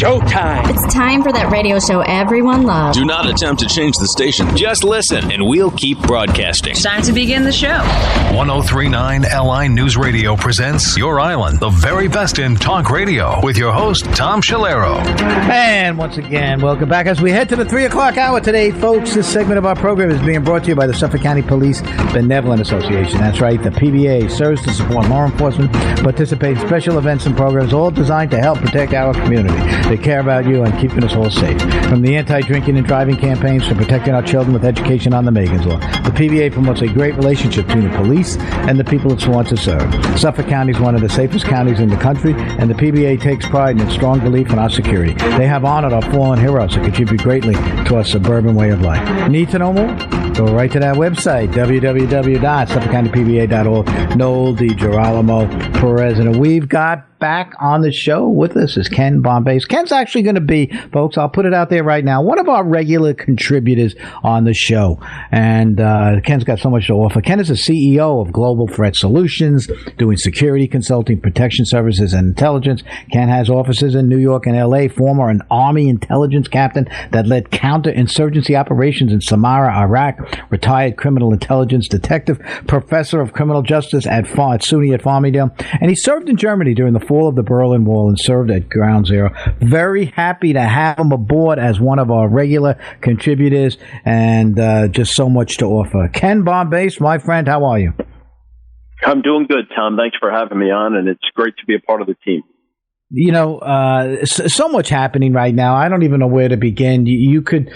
showtime. It's time for that radio show everyone loves. Do not attempt to change the station. Just listen, and we'll keep broadcasting. It's time to begin the show. 103.9 LI News Radio presents Your Island, the very best in talk radio, with your host, Tom Schilero. And once again, welcome back as we head to the 3 o'clock hour today, folks. This segment of our program is being brought to you by the Suffolk County Police Benevolent Association. That's right, the PBA serves to support law enforcement, participate in special events and programs, all designed to help protect our community. They care about you and keeping us all safe. From the anti-drinking and driving campaigns to protecting our children with education on the Megan's Law, the PBA promotes a great relationship between the police and the people it wants to serve. Suffolk County is one of the safest counties in the country, and the PBA takes pride in its strong belief in our security. They have honored our fallen heroes and contribute greatly to our suburban way of life. Need to know more? Go right to that website, www.suffolkcountypba.org. Noel DiGirolamo, president. We've got back on the show with us is Ken Bombace. Ken's actually going to be, folks, I'll put it out there right now, one of our regular contributors on the show. And Ken's got so much to offer. Ken is the CEO of Global Threat Solutions, doing security consulting, protection services, and intelligence. Ken has offices in New York and L.A., former an Army intelligence captain that led counterinsurgency operations in Samarra, Iraq, retired criminal intelligence detective, professor of criminal justice at SUNY at Farmingdale, and he served in Germany during the fall of the Berlin Wall and served at Ground Zero. Very happy to have him aboard as one of our regular contributors, and just so much to offer. Ken Bombace, my friend, how are you? I'm doing good, Tom. Thanks for having me on, and it's great to be a part of the team. You know, so much happening right now. I don't even know where to begin. You could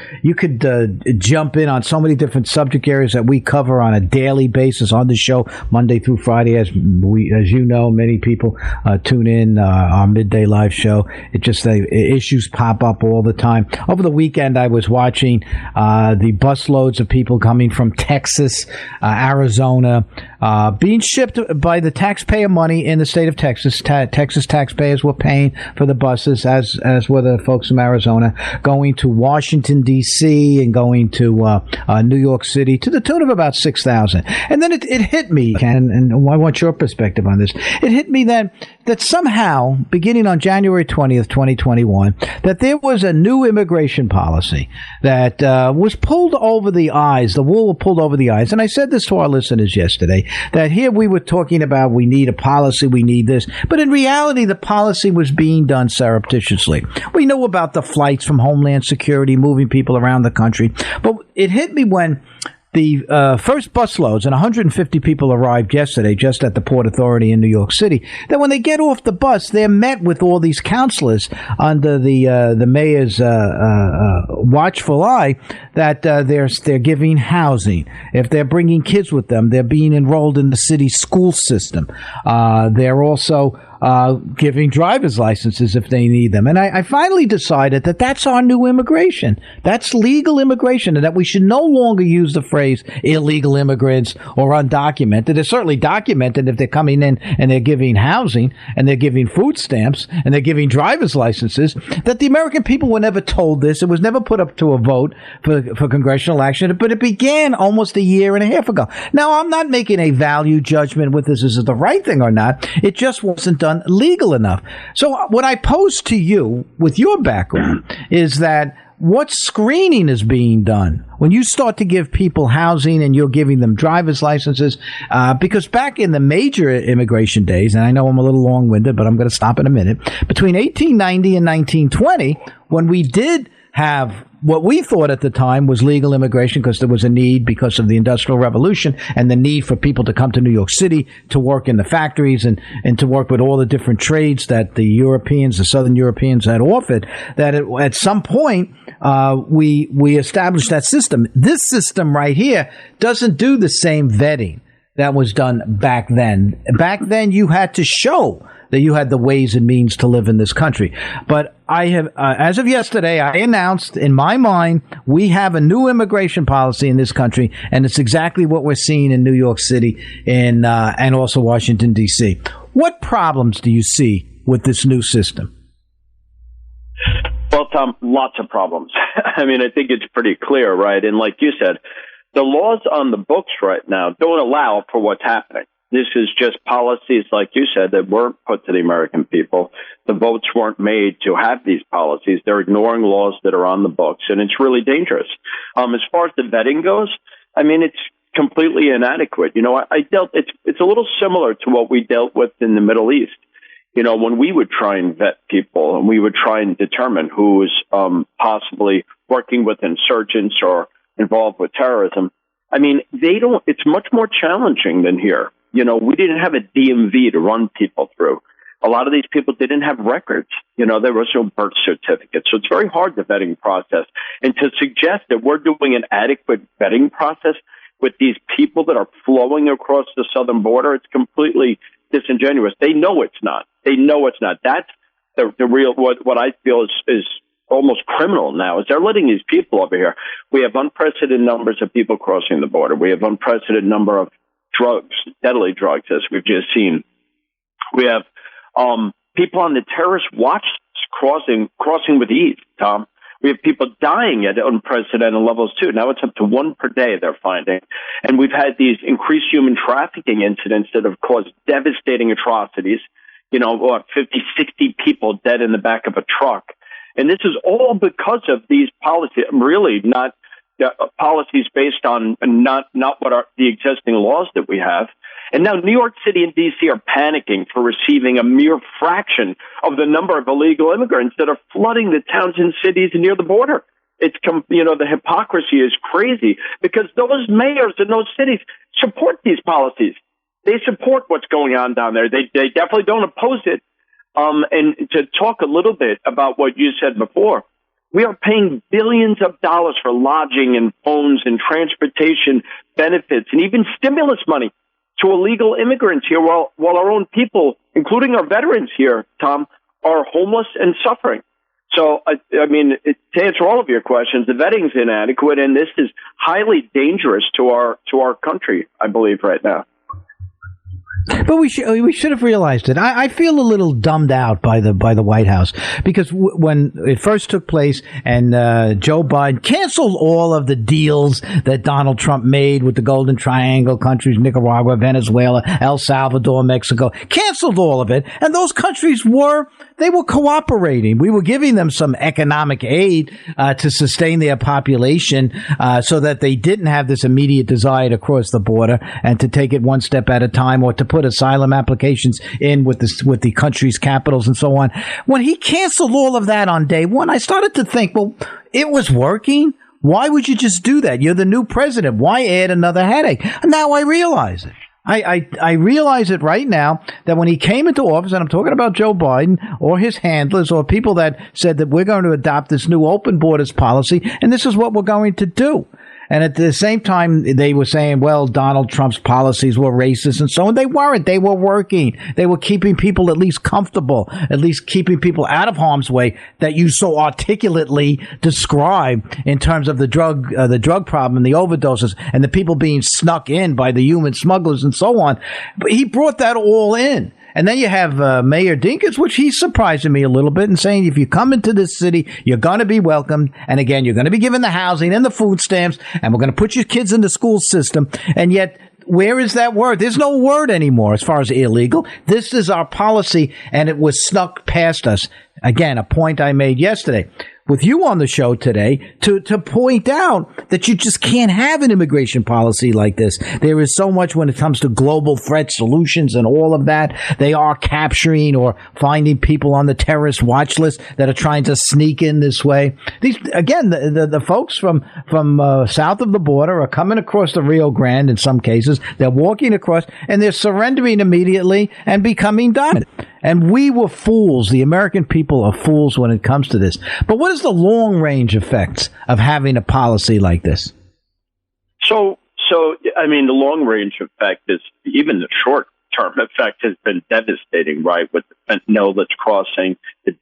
jump in on so many different subject areas that we cover on a daily basis on the show, Monday through Friday. As you know, many people tune in our midday live show. It just issues pop up all the time. Over the weekend, I was watching the busloads of people coming from Texas, Arizona, being shipped by the taxpayer money in the state of Texas. Texas taxpayers were paying for the buses, as were the folks from Arizona, going to Washington, D.C. and going to New York City to the tune of about 6,000. And then it hit me, Ken, and I want your perspective on this. It hit me that somehow, beginning on January 20th, 2021, that there was a new immigration policy that was pulled over the eyes, the wool pulled over the eyes. And I said this to our listeners yesterday, that here we were talking about we need a policy, we need this. But in reality, the policy was being done surreptitiously. We know about the flights from Homeland Security, moving people around the country. But it hit me when the first busloads, and 150 people arrived yesterday just at the Port Authority in New York City, that when they get off the bus, they're met with all these counselors under the mayor's watchful eye that they're giving housing. If they're bringing kids with them, they're being enrolled in the city school system. They're also giving driver's licenses if they need them. And I finally decided that that's our new immigration. That's legal immigration, and that we should no longer use the phrase illegal immigrants or undocumented. They're certainly documented if they're coming in and they're giving housing and they're giving food stamps and they're giving driver's licenses. That the American people were never told this. It was never put up to a vote for congressional action, but it began almost a year and a half ago. Now, I'm not making a value judgment with this. Is it the right thing or not? It just wasn't done legal enough. So what I pose to you with your background is that what screening is being done when you start to give people housing and you're giving them driver's licenses, because back in the major immigration days, and I know I'm a little long-winded, but I'm going to stop in a minute, between 1890 and 1920, when we did have what we thought at the time was legal immigration because there was a need because of the Industrial Revolution and the need for people to come to New York City to work in the factories and to work with all the different trades that the Southern Europeans had offered, that at some point we established that system. This system right here doesn't do the same vetting that was done back then. Back then, you had to show that you had the ways and means to live in this country. But I have, as of yesterday, I announced in my mind, we have a new immigration policy in this country, and it's exactly what we're seeing in New York City and also Washington, D.C. What problems do you see with this new system? Well, Tom, lots of problems. I mean, I think it's pretty clear, right? And like you said, the laws on the books right now don't allow for what's happening. This is just policies, like you said, that weren't put to the American people. The votes weren't made to have these policies. They're ignoring laws that are on the books, and it's really dangerous. As far as the vetting goes, I mean, it's completely inadequate. It's a little similar to what we dealt with in the Middle East. When we would try and vet people and we would try and determine who was possibly working with insurgents or involved with terrorism. I mean, it's much more challenging than here. We didn't have a DMV to run people through. A lot of these people didn't have records. There was no birth certificate. So it's very hard, the vetting process. And to suggest that we're doing an adequate vetting process with these people that are flowing across the southern border, it's completely disingenuous. They know it's not. That's the real, what I feel is almost criminal now, is they're letting these people over here. We have unprecedented numbers of people crossing the border. We have unprecedented number of drugs, deadly drugs, as we've just seen. We have people on the terrorist watch crossing with ease, Tom. We have people dying at unprecedented levels, too. Now it's up to 1 per day, they're finding. And we've had these increased human trafficking incidents that have caused devastating atrocities. 50, 60 people dead in the back of a truck. And this is all because of these policies, really not policies based on not what are the existing laws that we have. And now New York City and D.C. are panicking for receiving a mere fraction of the number of illegal immigrants that are flooding the towns and cities near the border. The hypocrisy is crazy because those mayors in those cities support these policies. They support what's going on down there. They definitely don't oppose it. And to talk a little bit about what you said before, we are paying billions of dollars for lodging and phones and transportation benefits and even stimulus money to illegal immigrants here while our own people, including our veterans here, Tom, are homeless and suffering. So, to answer all of your questions, the vetting's inadequate, and this is highly dangerous to our country, I believe, right now. But we should have realized it. I feel a little dumbed out by the White House because when it first took place and Joe Biden canceled all of the deals that Donald Trump made with the Golden Triangle countries, Nicaragua, Venezuela, El Salvador, Mexico, canceled all of it, and those countries were cooperating. We were giving them some economic aid to sustain their population so that they didn't have this immediate desire to cross the border and to take it one step at a time or to put asylum applications in with the country's capitals and so on. When he canceled all of that on day one, I started to think, well, it was working. Why would you just do that? You're the new president. Why add another headache? Now I realize it. I realize it right now that when he came into office, and I'm talking about Joe Biden or his handlers or people that said that we're going to adopt this new open borders policy, and this is what we're going to do. And at the same time, they were saying, well, Donald Trump's policies were racist and so on. They weren't. They were working. They were keeping people at least comfortable, at least keeping people out of harm's way that you so articulately describe in terms of the drug problem and the overdoses and the people being snuck in by the human smugglers and so on. But he brought that all in. And then you have Mayor Dinkins, which he's surprising me a little bit and saying, if you come into this city, you're going to be welcomed. And again, you're going to be given the housing and the food stamps, and we're going to put your kids in the school system. And yet, where is that word? There's no word anymore as far as illegal. This is our policy, and it was snuck past us. Again, a point I made yesterday with you on the show today to point out that you just can't have an immigration policy like this. There is so much when it comes to global threat solutions and all of that. They are capturing or finding people on the terrorist watch list that are trying to sneak in this way. These, again, the folks from south of the border are coming across the Rio Grande in some cases. They're walking across and they're surrendering immediately and becoming dominant. And we were fools. The American people are fools when it comes to this. But what is the long-range effects of having a policy like this? So the long-range effect is, even the short-term effect has been devastating, right? With the fentanyl that's crossing,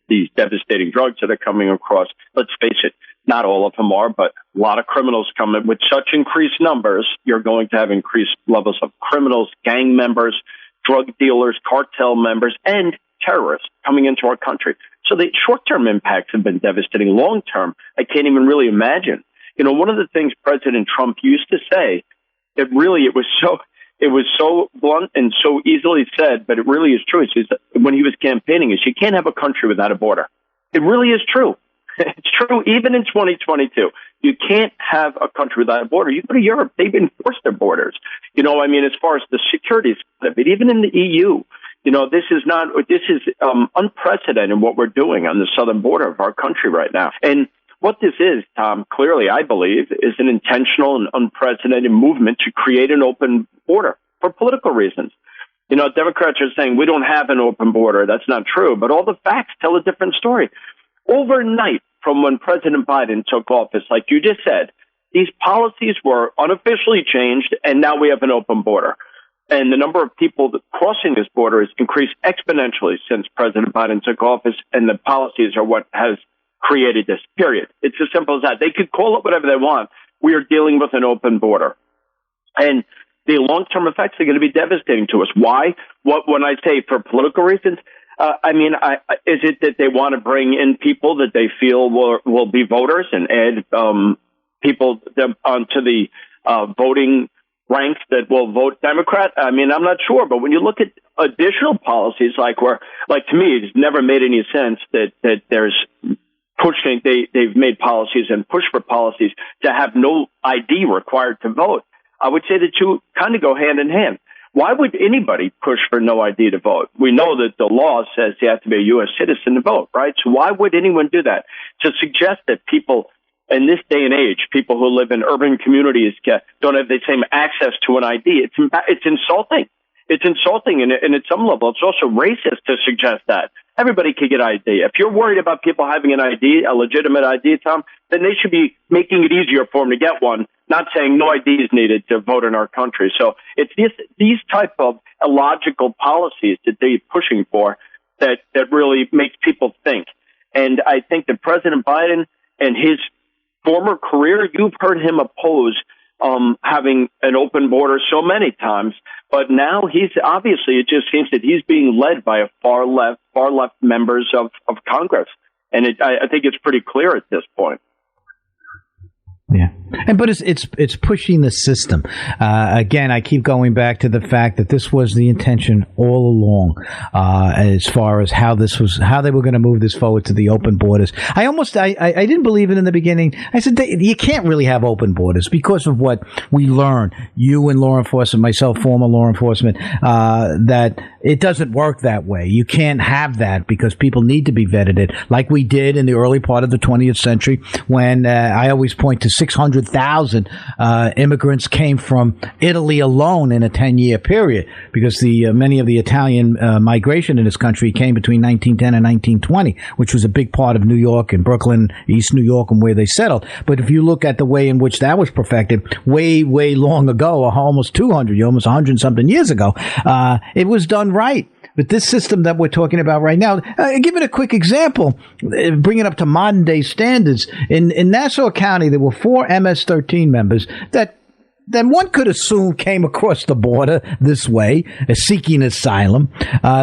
these devastating drugs that are coming across. Let's face it, not all of them are, but a lot of criminals come in. With such increased numbers, you're going to have increased levels of criminals, gang members, drug dealers, cartel members, and terrorists coming into our country. So the short-term impacts have been devastating. Long-term, I can't even really imagine. One of the things President Trump used to say, it was it was so blunt and so easily said, but it really is true. When he was campaigning, you can't have a country without a border. It really is true. It's true even in 2022. You can't have a country without a border. You go to Europe, they've enforced their borders. As far as the security, but even in the EU, this is unprecedented what we're doing on the southern border of our country right now. And what this is, Tom, clearly, I believe, is an intentional and unprecedented movement to create an open border for political reasons. Democrats are saying we don't have an open border. That's not true. But all the facts tell a different story. Overnight, from when President Biden took office, like you just said, these policies were unofficially changed, and now we have an open border. And the number of people crossing this border has increased exponentially since President Biden took office, and the policies are what has created this, period. It's as simple as that. They could call it whatever they want. We are dealing with an open border. And the long-term effects are going to be devastating to us. Why? When I say for political reasons, is it that they want to bring in people that they feel will be voters and add people onto the voting ranks that will vote Democrat? I'm not sure. But when you look at additional policies, to me, it's never made any sense that there's pushing. They've made policies and pushed for policies to have no ID required to vote. I would say the two kind of go hand in hand. Why would anybody push for no ID to vote? We know that the law says you have to be a U.S. citizen to vote, right? So why would anyone do that? To suggest that people in this day and age, people who live in urban communities don't have the same access to an ID, it's insulting. It's insulting, and at some level, it's also racist to suggest that. Everybody can get ID. If you're worried about people having an ID, a legitimate ID, Tom, then they should be making it easier for them to get one, not saying no ID is needed to vote in our country. So it's these type of illogical policies that they're pushing for that really makes people think. And I think that President Biden and his former career, you've heard him oppose having an open border so many times, but now it just seems that he's being led by a far left members of Congress. And I think it's pretty clear at this point. Yeah, but it's pushing the system. Again, I keep going back to the fact that this was the intention all along, as far as how they were going to move this forward to the open borders. I didn't believe it in the beginning. I said you can't really have open borders because of what we learned. You in law enforcement, myself, former law enforcement, that it doesn't work that way. You can't have that because people need to be vetted, like we did in the early part of the 20th century when I always point to 600,000 immigrants came from Italy alone in a 10-year period, because many of the Italian migration in this country came between 1910 and 1920, which was a big part of New York and Brooklyn, East New York, and where they settled. But if you look at the way in which that was perfected way long ago, almost 100 something years ago, it was done right. But this system that we're talking about right now, give it a quick example, bring it up to modern day standards. In Nassau County, there were 4 MS-13 members that one could assume came across the border this way, seeking asylum.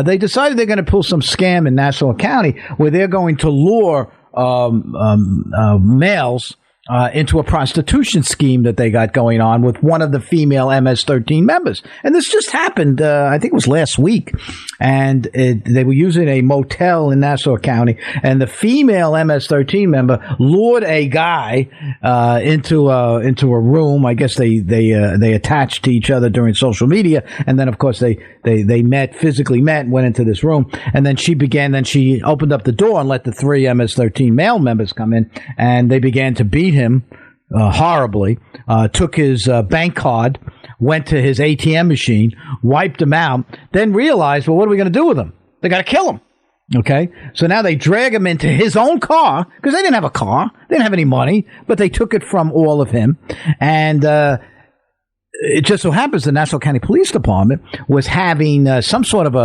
They decided they're going to pull some scam in Nassau County where they're going to lure males into a prostitution scheme that they got going on with one of the female MS-13 members. And this just happened, I think it was last week. And they were using a motel in Nassau County, and the female MS-13 member lured a guy into a room. I guess they attached to each other during social media, and then of course they physically met, went into this room, and then she opened up the door and let the 3 MS-13 male members come in, and they began to beat him horribly, took his bank card, went to his ATM machine, wiped him out, then realized, well, what are we going to do with him? They got to kill him. Okay, so now they drag him into his own car, because they didn't have a car, they didn't have any money, but they took it from all of him. And it just so happens the Nassau County Police Department was having some sort of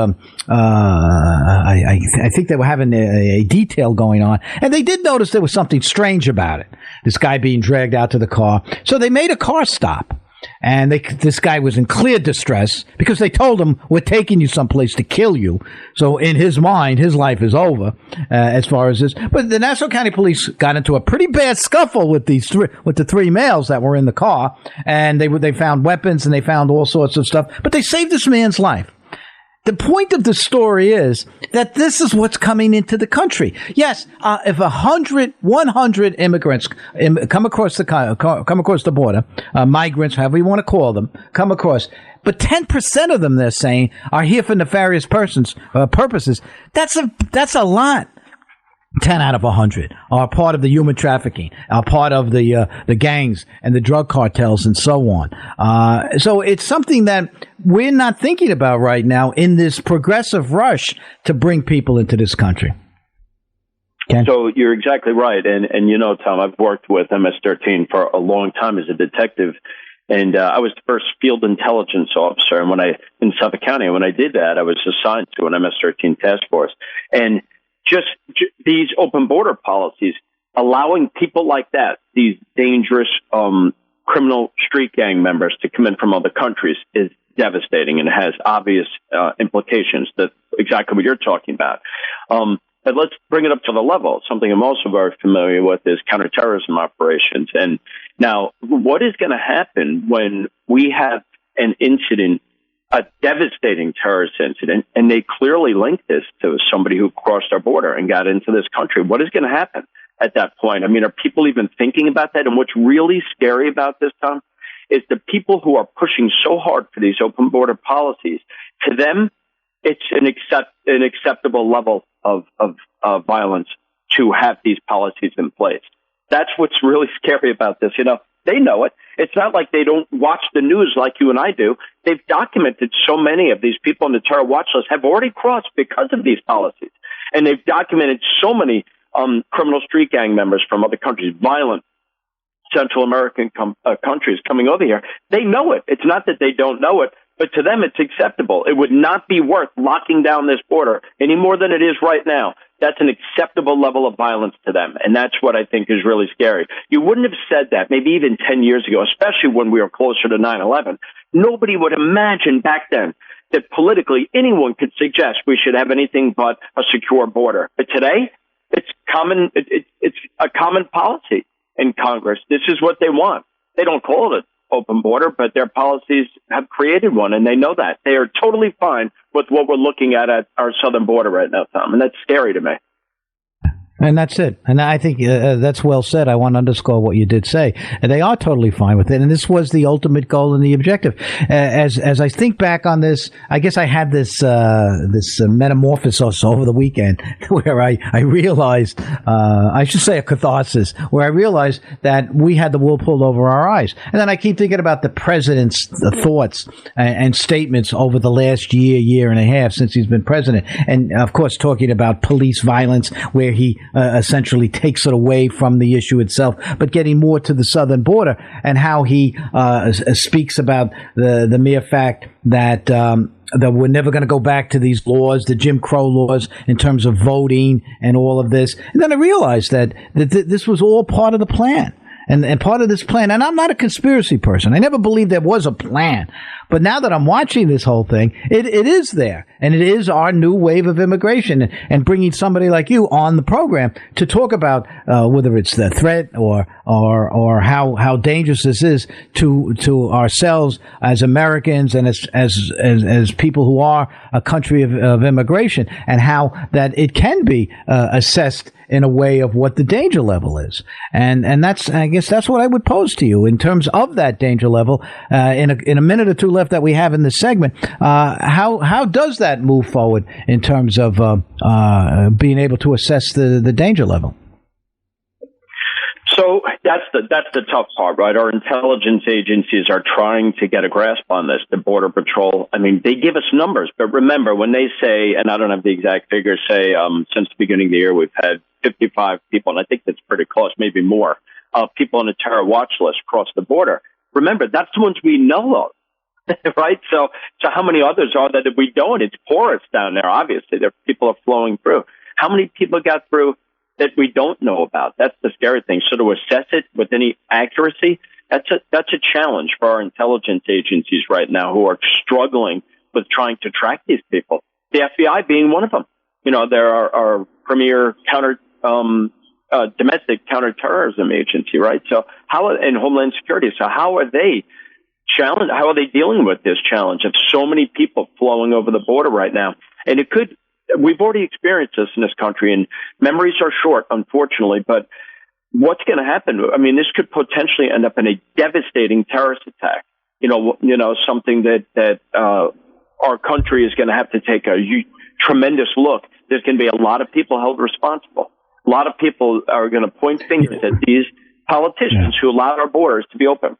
I think they were having a detail going on, and they did notice there was something strange about it, this guy being dragged out to the car. So they made a car stop. And this guy was in clear distress because they told him, we're taking you someplace to kill you. So in his mind, his life is over as far as this. But the Nassau County Police got into a pretty bad scuffle with the three males that were in the car. And they found weapons and they found all sorts of stuff. But they saved this man's life. The point of the story is that this is what's coming into the country. Yes, if 100 immigrants come across the border, migrants, however you want to call them, come across, but 10% of them, they're saying, are here for nefarious purposes. That's a lot. 10 out of 100 are part of the human trafficking, are part of the gangs and the drug cartels and so on. So it's something that we're not thinking about right now in this progressive rush to bring people into this country. Ken? So you're exactly right. And you know, Tom, I've worked with MS-13 for a long time as a detective. And I was the first field intelligence officer. And in Suffolk County, when I did that, I was assigned to an MS-13 task force. And just these open border policies, allowing people like that, these dangerous criminal street gang members to come in from other countries is devastating and has obvious implications. That's exactly what you're talking about. But let's bring it up to the level. Something I'm also very familiar with is counterterrorism operations. And now, what is going to happen when we have an incident, a devastating terrorist incident, and they clearly link this to somebody who crossed our border and got into this country? What is going to happen at that point? I mean, are people even thinking about that? And what's really scary about this, Tom, is the people who are pushing so hard for these open border policies. To them, it's an acceptable level of violence to have these policies in place. That's what's really scary about this. You know, they know it. It's not like they don't watch the news like you and I do. They've documented so many of these people on the terror watch list have already crossed because of these policies. And they've documented so many criminal street gang members from other countries, violent Central American countries coming over here. They know it. It's not that they don't know it, but to them it's acceptable. It would not be worth locking down this border any more than it is right now. That's an acceptable level of violence to them. And that's what I think is really scary. You wouldn't have said that maybe even 10 years ago, especially when we were closer to 9/11. Nobody would imagine back then that politically anyone could suggest we should have anything but a secure border. But today, it's a common policy in Congress. This is what they want. They don't call it an open border, but their policies have created one, and they know that. They are totally fine with what we're looking at our southern border right now, Tom, and that's scary to me. And that's it. And I think that's well said. I want to underscore what you did say. And they are totally fine with it. And this was the ultimate goal and the objective. As I think back on this, I guess I had this metamorphosis over the weekend where I realized, I should say a catharsis, where I realized that we had the wool pulled over our eyes. And then I keep thinking about the president's thoughts and statements over the last year and a half since he's been president. And of course, talking about police violence, where he essentially takes it away from the issue itself, but getting more to the southern border, and how he speaks about the mere fact that we're never going to go back to these laws, the Jim Crow laws, in terms of voting and all of this. And then I realized that this was all part of the plan. And part of this plan, and I'm not a conspiracy person. I never believed there was a plan. But now that I'm watching this whole thing, it is there. And it is our new wave of immigration. And bringing somebody like you on the program to talk about whether it's the threat or how dangerous this is to ourselves as Americans and as people who are a country of immigration, and how that it can be assessed in a way of what the danger level is. And that's, I guess that's what I would pose to you in terms of that danger level. In a minute or two left that we have in this segment, how does that move forward in terms of being able to assess the danger level? So that's the tough part, right? Our intelligence agencies are trying to get a grasp on this. The Border Patrol, I mean, they give us numbers, but remember when they say, and I don't have the exact figures, say since the beginning of the year we've had 55 people, and I think that's pretty close, maybe more, people on the terror watch list across the border. Remember, that's the ones we know of, right? So how many others are that we don't? It's porous down there, obviously. People are flowing through. How many people got through that we don't know about? That's the scary thing. So to assess it with any accuracy, That's a challenge for our intelligence agencies right now, who are struggling with trying to track these people. The FBI being one of them. They're our premier domestic counterterrorism agency, right? So and Homeland Security. So how are they dealing with this challenge of so many people flowing over the border right now? And we've already experienced this in this country, and memories are short, unfortunately, but what's going to happen? I mean, this could potentially end up in a devastating terrorist attack. Something that our country is going to have to take a tremendous look. There's going to be a lot of people held responsible. A lot of people are going to point fingers at these politicians who allowed our borders to be open.